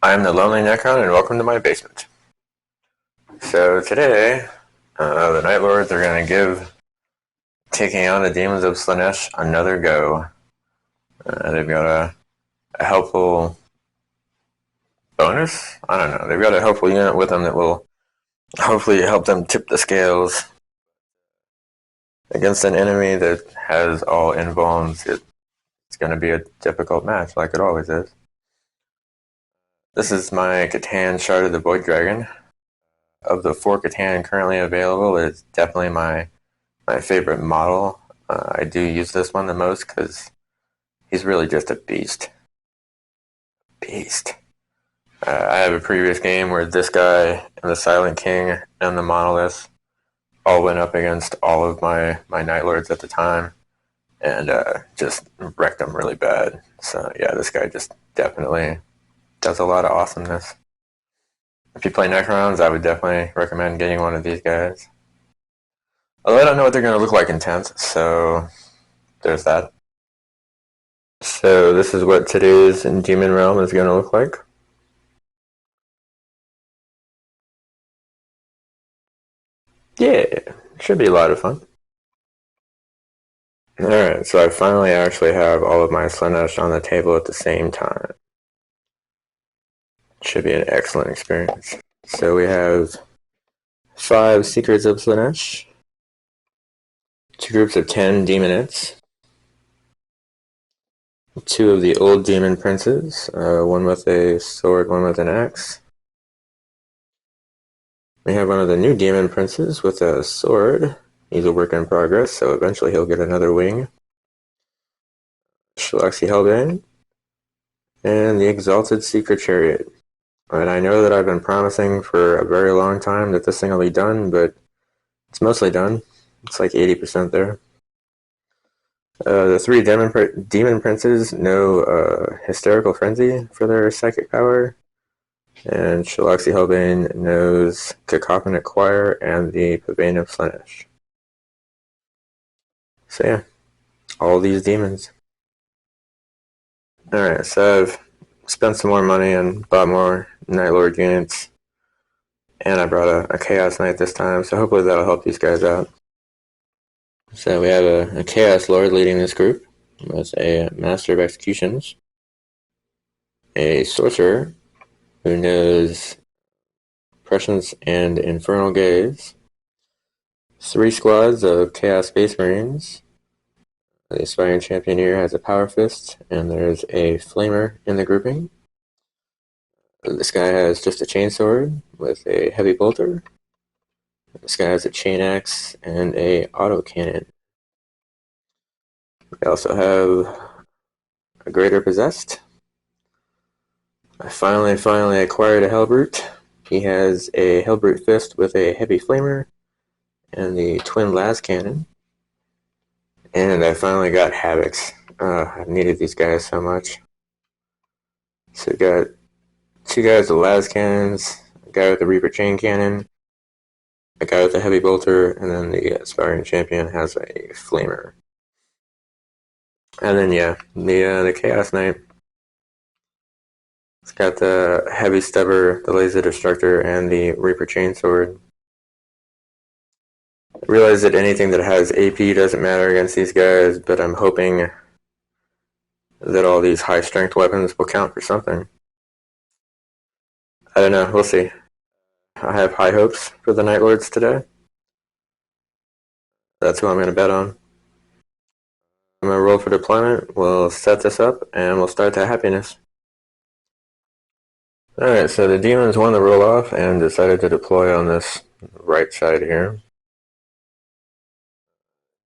I'm the Lonely Necron, and welcome to my basement. So today, the Night Lords are going to give taking on the demons of Slaanesh another go. They've got a helpful bonus? I don't know. They've got a helpful unit with them that will hopefully help them tip the scales against an enemy that has all invulns. It's going to be a difficult match, like it always is. This is my Catan Shard of the Void Dragon. Of the 4 Catan currently available, it's definitely my favorite model. I do use this one the most because he's really just a beast. I have a previous game where this guy and the Silent King and the Monolith all went up against all of my Night Lords at the time and just wrecked them really bad. So yeah, this guy just definitely does a lot of awesomeness. If you play Necrons, I would definitely recommend getting one of these guys. Although I don't know what they're going to look like in 10th, so there's that. So this is what today's Demon Realm is going to look like. Yeah, it should be a lot of fun. Alright, so I finally actually have all of my Slaanesh on the table at the same time. Should be an excellent experience. So we have 5 Secrets of Slaanesh, 2 groups of 10 Demonettes, 2 of the old Demon Princes, one with a sword, one with an axe. We have one of the new Demon Princes with a sword. He's a work in progress, so eventually he'll get another wing. Shalaxi Hellbane, and the Exalted Secret Chariot. And I know that I've been promising for a very long time that this thing will be done, but it's mostly done. It's like 80% there. The 3 Demon Princes know Hysterical Frenzy for their psychic power, and Shalaxi Hellbane knows Cacophonic Choir and the Pavane of Slaanesh. So yeah, all these demons. Alright, so I've spent some more money and bought more Night Lord units, and I brought a Chaos Knight this time, so hopefully that'll help these guys out. So we have a Chaos Lord leading this group with a Master of Executions, a Sorcerer who knows Prescience and Infernal Gaze, 3 squads of Chaos Space Marines. The Aspiring Champion here has a Power Fist, and there's a Flamer in the grouping. This guy has just a Chainsword with a Heavy Bolter. This guy has a Chain Axe and a Auto Cannon. We also have a Greater Possessed. I finally acquired a Hellbrute. He has a Hellbrute Fist with a Heavy Flamer and the Twin Las Cannon. And I finally got Havocs. I've needed these guys so much. So we got 2 guys with Las Cannons, a guy with the Reaper Chain Cannon, a guy with a Heavy Bolter, and then the Aspiring Champion has a Flamer. And then yeah, the Chaos Knight. It's got the Heavy Stubber, the Laser Destructor, and the Reaper Chainsword. I realize that anything that has AP doesn't matter against these guys, but I'm hoping that all these high strength weapons will count for something. I don't know, we'll see. I have high hopes for the Night Lords today. That's who I'm going to bet on. I'm going to roll for deployment, we'll set this up, and we'll start the happiness. Alright, so the demons won the roll off and decided to deploy on this right side here.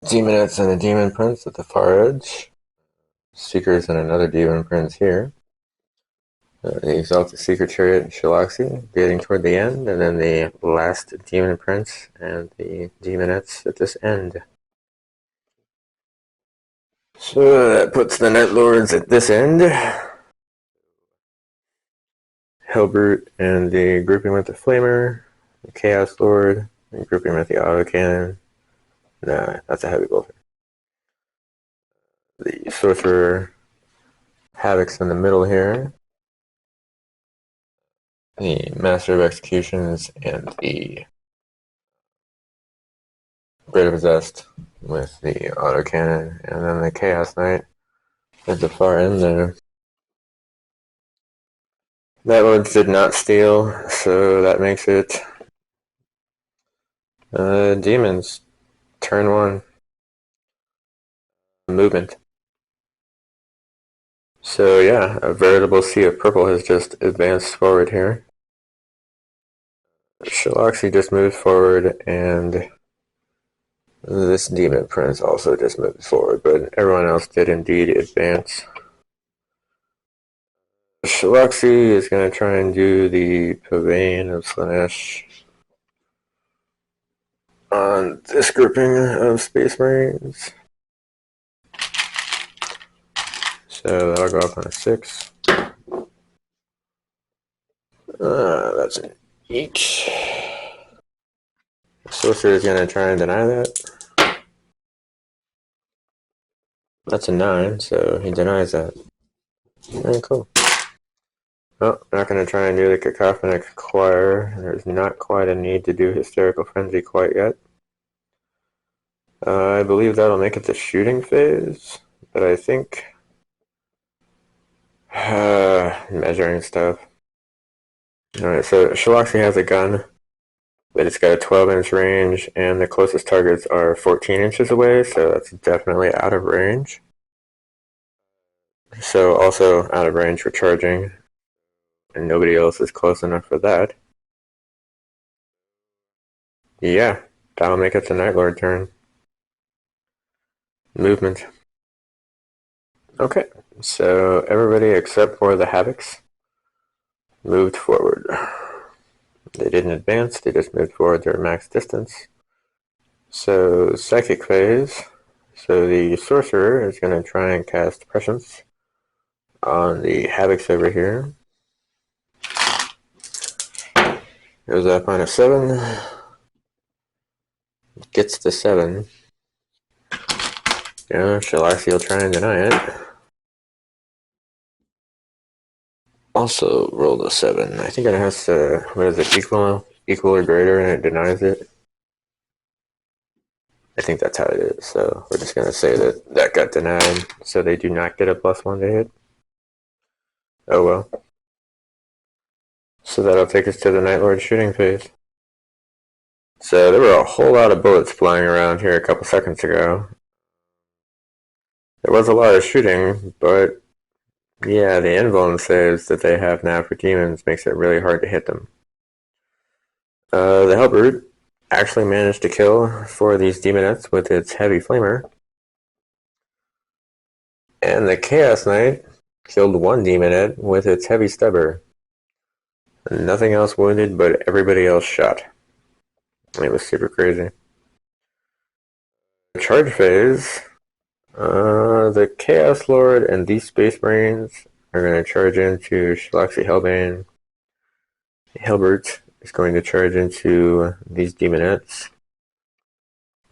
Demonettes and a Demon Prince at the far edge. Seekers and another Demon Prince here. The Exalted Secret Chariot and Shalaxi getting toward the end, and then the last Demon Prince and the Demonettes at this end. So that puts the Night Lords at this end. Hellbrute and the grouping with the Flamer, the Chaos Lord, and grouping with the Auto Cannon. Nah, that's a Heavy Bolter. The Sorcerer, Havoc's in the middle here. the Master of Executions and the Greater Possessed with the autocannon, and then the Chaos Knight at the far end there. That Lords did not steal, so that makes it Demons. Turn 1. Movement. So yeah, a veritable sea of purple has just advanced forward here. Shaloxi just moved forward, and this Demon Prince also just moved forward, but everyone else did indeed advance. Shaloxi is going to try and do the Pavane of Slaanesh on this grouping of Space Marines. So that'll go up on a 6. That's an 8. The Sorcerer is going to try and deny that. That's a 9, so he denies that. Very cool. Oh, not going to try and do the Cacophonic Choir. There's not quite a need to do Hysterical Frenzy quite yet. I believe that'll make it the shooting phase, but I think measuring stuff. Alright, so Shaloxi has a gun, but it's got a 12-inch range, and the closest targets are 14 inches away, so that's definitely out of range. So also out of range for charging, and nobody else is close enough for that. Yeah, that'll make it the Night Lord turn. Movement. Okay, so everybody except for the Havocs moved forward. They didn't advance, they just moved forward their max distance. So, Psychic phase. So the Sorcerer is going to try and cast Prescience on the Havocs over here. Goes up on a 7. Gets the 7. Yeah, Shaloxi will try and deny it. Also rolled a 7. I think it has to, what is it, equal or greater, and it denies it. I think that's how it is, so we're just going to say that that got denied, so they do not get a +1 to hit. Oh well. So that'll take us to the Night Lord shooting phase. So there were a whole lot of bullets flying around here a couple seconds ago. There was a lot of shooting, but yeah, the invuln saves that they have now for demons makes it really hard to hit them. The Hellbrute actually managed to kill 4 of these demonettes with its heavy flamer. And the Chaos Knight killed 1 demonette with its heavy stubber. Nothing else wounded, but everybody else shot. It was super crazy. Charge phase. The Chaos Lord and these Space Marines are going to charge into Shaloxi Hellbane. The Hellbrute is going to charge into these demonettes.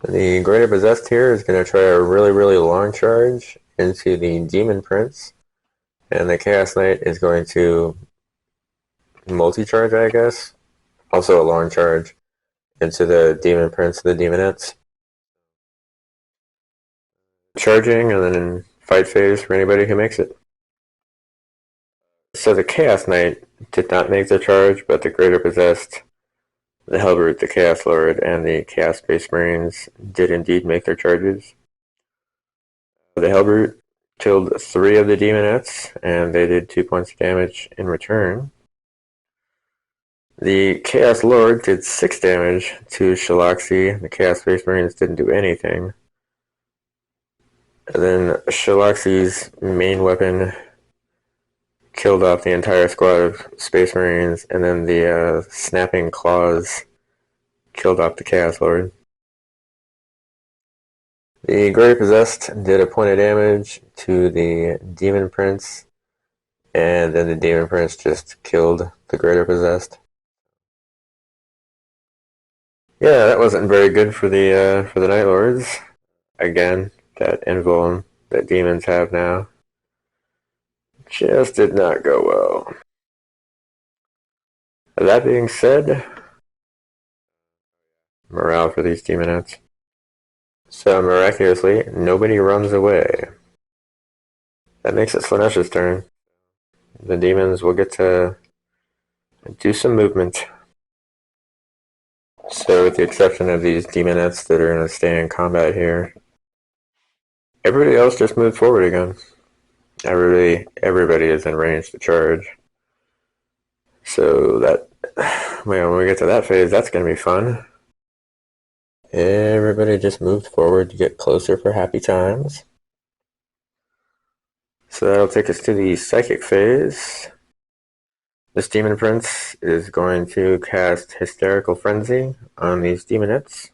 The Greater Possessed here is going to try a really, really long charge into the Demon Prince. And the Chaos Knight is going to multi-charge, I guess. Also a long charge into the Demon Prince, the Demonettes. Charging, and then in fight phase for anybody who makes it. So the Chaos Knight did not make the charge, but the Greater Possessed, the Hellbrute, the Chaos Lord, and the Chaos Space Marines did indeed make their charges. The Hellbrute killed 3 of the Demonettes, and they did 2 points of damage in return. The Chaos Lord did 6 damage to Shaloxi. The Chaos Space Marines didn't do anything. And then Shaloxi's main weapon killed off the entire squad of Space Marines, and then the Snapping Claws killed off the Chaos Lord. The Greater Possessed did a point of damage to the Demon Prince, and then the Demon Prince just killed the Greater Possessed. Yeah, that wasn't very good for the Night Lords. Again, that invuln that demons have now just did not go well. that being said, morale for these demonettes. So miraculously, nobody runs away. That makes it Slaanesh's turn. The demons will get to do some movement. So with the exception of these demonettes that are going to stay in combat here, everybody else just moved forward again. Everybody is in range to charge. So that, well, when we get to that phase, that's going to be fun. Everybody just moved forward to get closer for happy times. So that'll take us to the psychic phase. This demon prince is going to cast Hysterical Frenzy on these demonettes.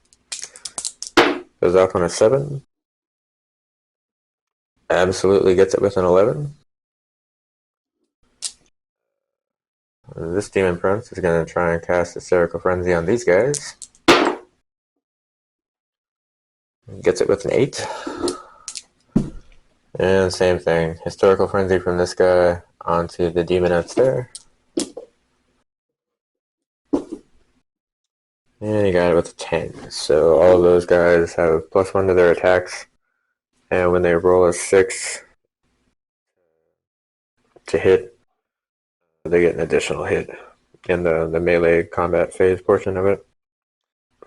Goes off on a 7. Absolutely gets it with an 11. This demon prince is going to try and cast Hysterical Frenzy on these guys. Gets it with an 8. And same thing, Hysterical Frenzy from this guy onto the demonettes there. And he got it with a 10. So all of those guys have +1 to their attacks. And when they roll a 6 to hit, they get an additional hit in the melee combat phase portion of it.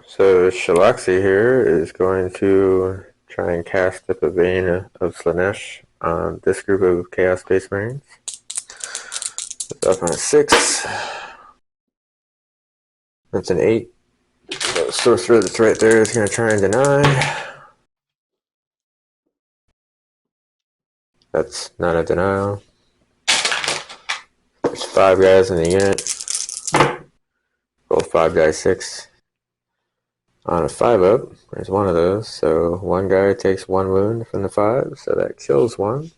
So Shalaxi here is going to try and cast the Vein of Slaanesh on this group of Chaos Space Marines. It's up on a 6. That's an 8. The sorcerer that's right there is going to try and deny. That's not a denial. There's 5 guys in the unit. Roll 5 dice 6. On a 5-up, there's one of those. So one guy takes 1 wound from the 5, so that kills 1.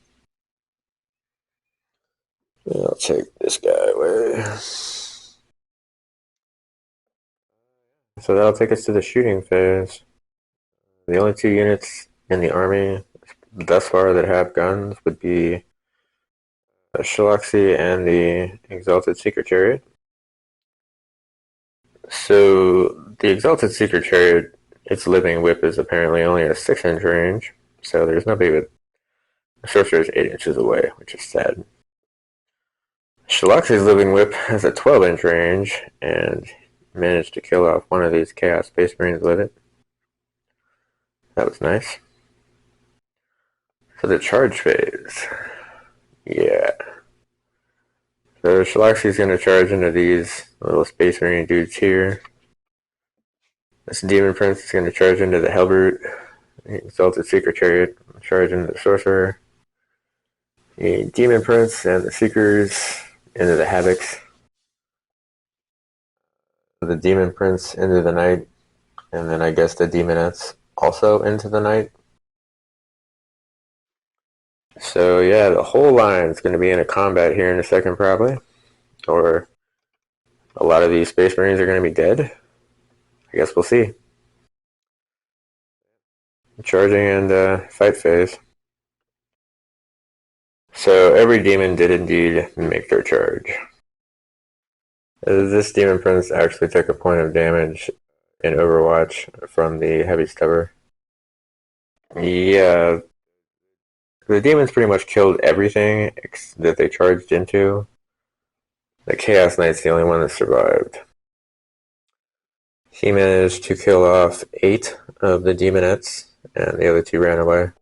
And I'll take this guy away. So that'll take us to the shooting phase. The only 2 units in the army thus far that have guns would be the Shalaxi and the Exalted Secret Chariot. So the Exalted Secret Chariot, its living whip is apparently only a 6-inch range, so there's nobody with the sorcerer's 8 inches away, which is sad. Shalaxi's living whip has a 12-inch range and managed to kill off one of these Chaos Space Marines with it. That was nice. So the charge phase. Yeah. So Shalaxi's going to charge into these little Space Marine dudes here. This Demon Prince is going to charge into the Hellbrute. The Exalted Secret Chariot, charge into the Sorcerer. The Demon Prince and the Seekers into the Havocs. The Demon Prince into the Knight. And then I guess the Demonettes also into the Knight. So yeah, the whole line is going to be in a combat here in a second probably. Or a lot of these Space Marines are going to be dead. I guess we'll see. Charging and fight phase. So every demon did indeed make their charge. This Demon Prince actually took a point of damage in Overwatch from the Heavy Stubber. Yeah, the demons pretty much killed everything that they charged into. The Chaos Knight's the only one that survived. He managed to kill off 8 of the demonettes, and the other 2 ran away.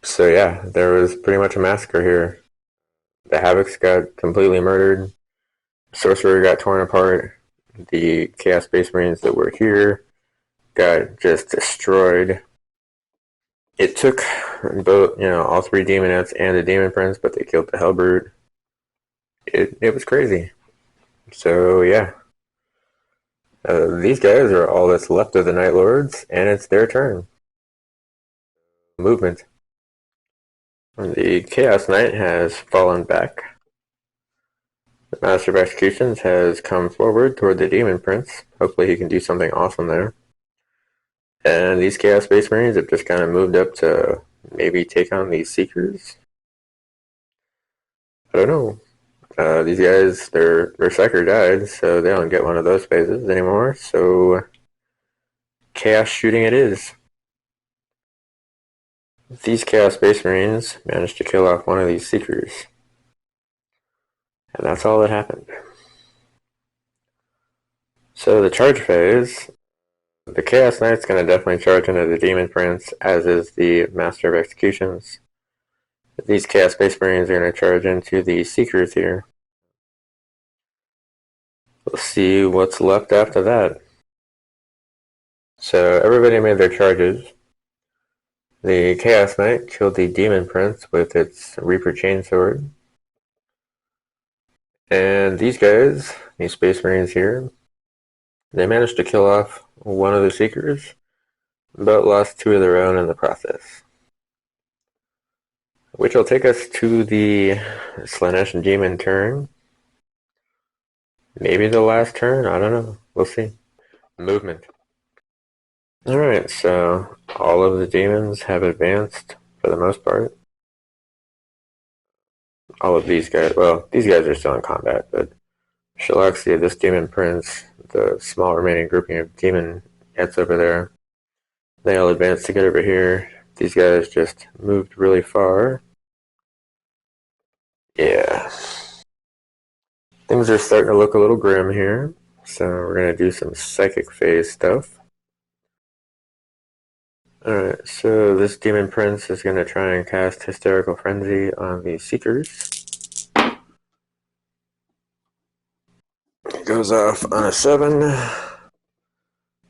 So yeah, there was pretty much a massacre here. The Havocs got completely murdered. Sorcerer got torn apart. The Chaos Space Marines that were here got just destroyed. It took both, all 3 demonettes and the Demon Prince, but they killed the Hellbrute. It was crazy. So yeah, these guys are all that's left of the Night Lords, and it's their turn. Movement. The Chaos Knight has fallen back. The Master of Executions has come forward toward the Demon Prince. Hopefully he can do something awesome there. And these Chaos Space Marines have just kind of moved up to maybe take on these Seekers. I don't know. These guys, their Berserker died, so they don't get one of those phases anymore, so Chaos shooting it is. These Chaos Space Marines managed to kill off one of these Seekers. And that's all that happened. So the charge phase, the Chaos Knight's going to definitely charge into the Demon Prince, as is the Master of Executions. These Chaos Space Marines are going to charge into the Seekers here. We'll see what's left after that. So everybody made their charges. The Chaos Knight killed the Demon Prince with its Reaper Chainsword. And these guys, these Space Marines here, they managed to kill off one of the Seekers, but lost two of their own in the process. Which will take us to the Slaanesh Demon turn. Maybe the last turn, I don't know. We'll see. Movement. Alright, so all of the demons have advanced for the most part. All of these guys, well, these guys are still in combat, but Shalaxia, this Demon Prince, the small remaining grouping of demon heads over there, they all advanced to get over here. These guys just moved really far. Yeah. Things are starting to look a little grim here, so we're going to do some Psychic Phase stuff. Alright, so this Demon Prince is going to try and cast Hysterical Frenzy on the Seekers. It goes off on a 7.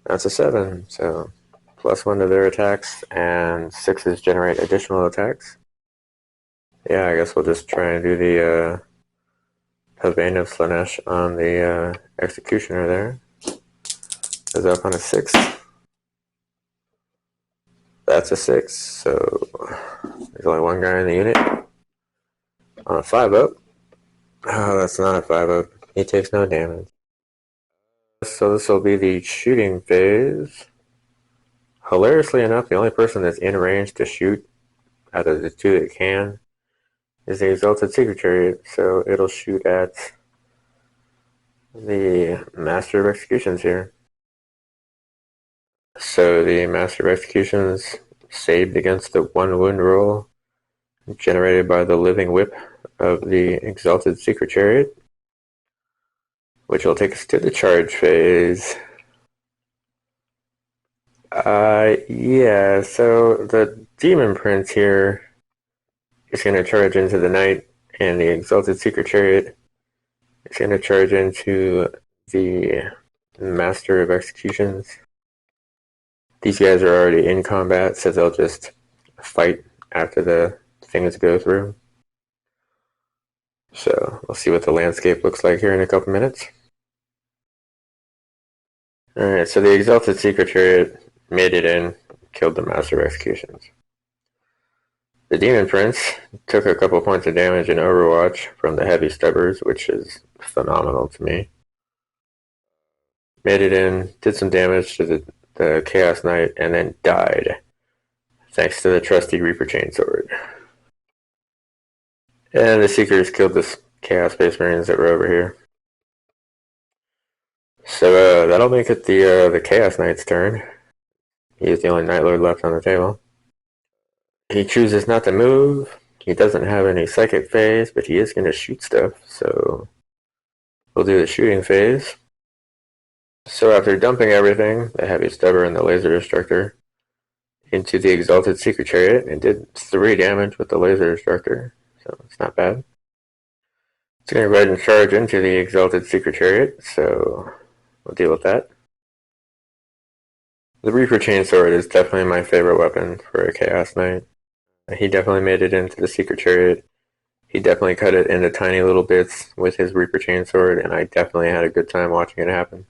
That's a 7, so +1 to their attacks, and 6s generate additional attacks. Yeah, I guess we'll just try and do the Husband of Slaanesh on the Executioner there. Goes up on a 6. That's a 6, so there's only one guy in the unit. On a 5-up. Oh, that's not a 5-up. He takes no damage. So this will be the shooting phase. Hilariously enough, the only person that's in range to shoot out of the two that can is the exalted secret chariot, so it'll shoot at the Master of Executions here. So the Master of Executions saved against the 1 wound roll generated by the living whip of the exalted secret chariot, which will take us to the charge phase. Yeah, so the Demon Prince here is going to charge into the Knight, and the exalted secret chariot is going to charge into the Master of Executions. These guys are already in combat, so they'll just fight after the things go through. So we'll see what the landscape looks like here in a couple minutes. Alright, so the exalted secret chariot made it in, killed the Master of Executions. The Demon Prince took a couple points of damage in Overwatch from the heavy stubbers, which is phenomenal to me. Made it in, did some damage to the Chaos Knight, and then died, thanks to the trusty Reaper Chainsword. And the Seekers killed the Chaos Space Marines that were over here. So that'll make it the Chaos Knight's turn. He's the only Night Lord left on the table. He chooses not to move. He doesn't have any Psychic phase, but he is going to shoot stuff, so we'll do the shooting phase. So after dumping everything, the Heavy Stubber and the Laser Destructor, into the Exalted Secret Chariot, and did 3 damage with the Laser Destructor, so it's not bad. It's going to go ahead and charge into the Exalted Secret Chariot, so we'll deal with that. The Reaper Chainsword is definitely my favorite weapon for a Chaos Knight. He definitely made it into the Secret Chariot. He definitely cut it into tiny little bits with his Reaper Chainsword, and I definitely had a good time watching it happen.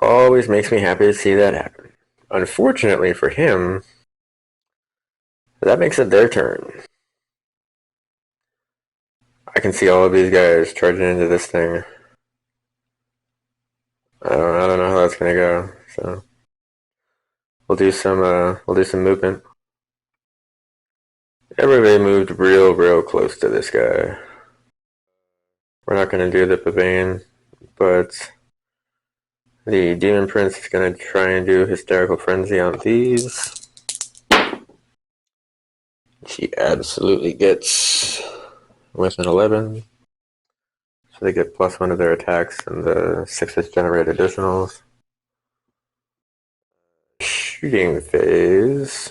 Always makes me happy to see that happen. Unfortunately for him, that makes it their turn. I can see all of these guys charging into this thing. I don't know how that's gonna go. So we'll do some movement. Everybody moved real close to this guy. We're not going to do the Pavane, but the Demon Prince is going to try and do Hysterical Frenzy on these. She absolutely gets with an 11. So they get +1 to their attacks, and the 6s generate additionals. Shooting phase.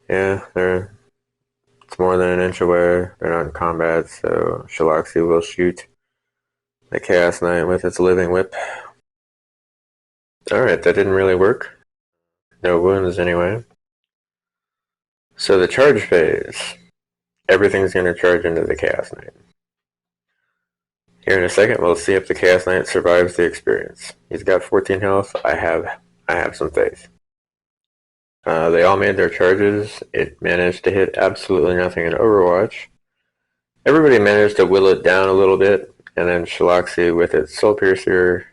Yeah, it's more than an inch away. They're not in combat, so Shaloxi will shoot the Chaos Knight with its living whip. Alright, that didn't really work. No wounds anyway. So the charge phase. Everything's going to charge into the Chaos Knight. Here in a second, we'll see if the Chaos Knight survives the experience. He's got 14 health. I have some faith. They all made their charges. It managed to hit absolutely nothing in Overwatch. Everybody managed to will it down a little bit, and then Shaloxi with its Soul Piercer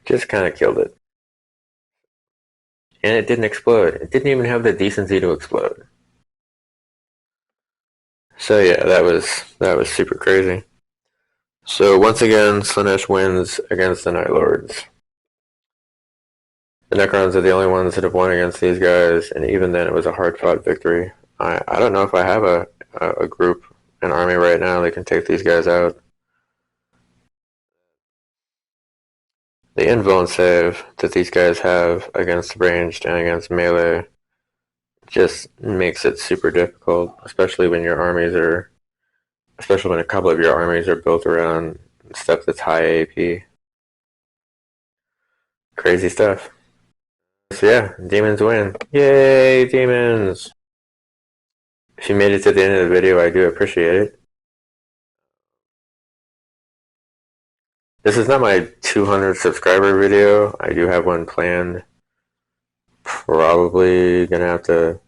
just kind of killed it. And it didn't explode. It didn't even have the decency to explode. So yeah, that was super crazy. So once again, Slaanesh wins against the Night Lords. The Necrons are the only ones that have won against these guys, and even then it was a hard-fought victory. I don't know if I have a group, an army right now that can take these guys out. The invuln save that these guys have against ranged and against melee just makes it super difficult, especially when especially when a couple of your armies are built around stuff that's high AP. Crazy stuff. So yeah, demons win. Yay, demons! If you made it to the end of the video, I do appreciate it. This is not my 200 subscriber video. I do have one planned. Probably gonna have to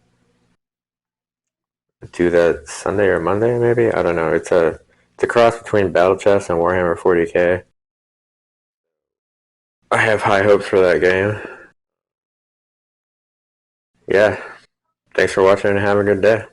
do that Sunday or Monday, maybe? I don't know. It's a cross between Battle Chess and Warhammer 40k. I have high hopes for that game. Yeah. Thanks for watching and have a good day.